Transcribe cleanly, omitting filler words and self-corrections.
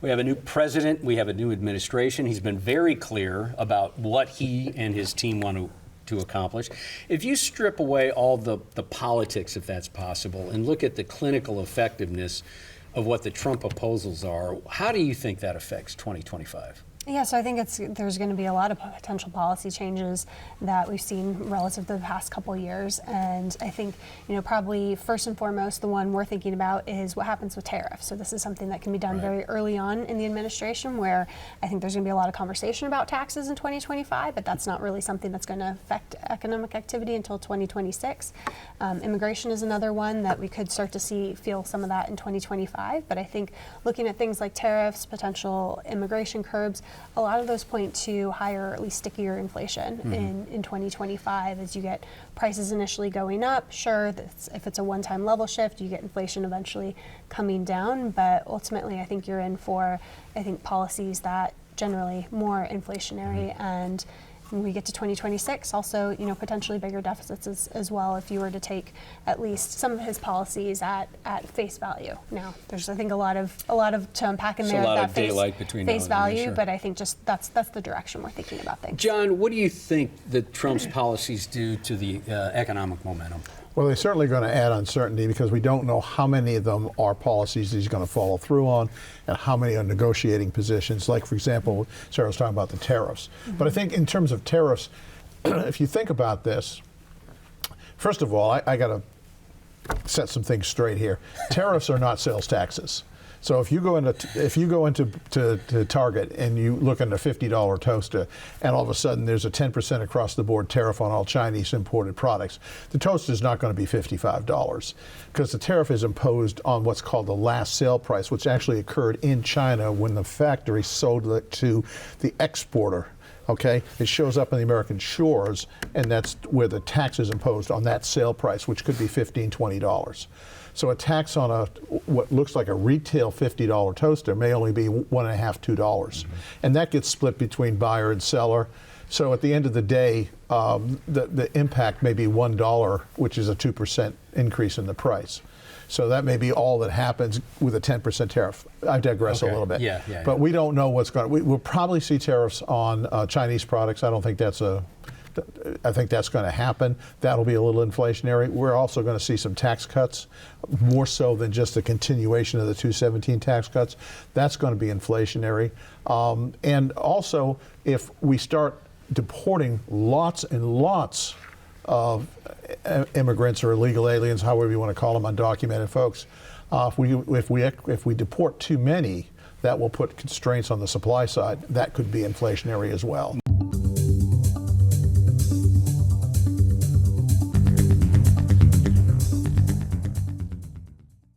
We have a new president. We have a new administration. He's been very clear about what he and his team want to accomplish. If you strip away all the politics, if that's possible, and look at the clinical effectiveness of what the Trump proposals are, how do you think that affects 2025? Yeah, so I think there's going to be a lot of potential policy changes that we've seen relative to the past couple years, and I think probably first and foremost the one we're thinking about is what happens with tariffs. So this is something that can be done very early on in the administration, where I think there's going to be a lot of conversation about taxes in 2025, but that's not really something that's going to affect economic activity until 2026. Immigration is another one that we could start to feel some of that in 2025, but I think looking at things like tariffs, potential immigration curbs, a lot of those point to higher, or at least stickier inflation in 2025 as you get prices initially going up. Sure, if it's a one-time level shift, you get inflation eventually coming down, but ultimately I think you're in for, policies that generally more inflationary, and when we get to 2026, also, potentially bigger deficits as well if you were to take at least some of his policies at face value. Now, there's, I think, a lot of to unpack in there. A lot that of daylight between face value, sure. But I think just that's the direction we're thinking about things. John, what do you think that Trump's policies do to the economic momentum? Well, they're certainly going to add uncertainty because we don't know how many of them are policies he's going to follow through on and how many are negotiating positions. Like, for example, Sarah was talking about the tariffs. But I think in terms of tariffs, if you think about this, first of all, I got to set some things straight here. Tariffs are not sales taxes. So if you go into Target and you look at a $50 toaster, and all of a sudden there's a 10% across the board tariff on all Chinese imported products, the toaster is not going to be $55 because the tariff is imposed on what's called the last sale price, which actually occurred in China when the factory sold it to the exporter. Okay, it shows up in the American shores, and that's where the tax is imposed on that sale price, which could be $15, $20. So a tax on what looks like a retail $50 toaster may only be $1.50, $2. And that gets split between buyer and seller. So at the end of the day, the impact may be $1, which is a 2% increase in the price. So that may be all that happens with a 10% tariff. I digress a little bit. But we don't know what's going to. We'll probably see tariffs on Chinese products. I think that's going to happen. That'll be a little inflationary. We're also going to see some tax cuts, more so than just the continuation of the 217 tax cuts. That's going to be inflationary. And also, if we start deporting lots and lots of immigrants or illegal aliens, however you want to call them, undocumented folks, if we deport too many, that will put constraints on the supply side. That could be inflationary as well.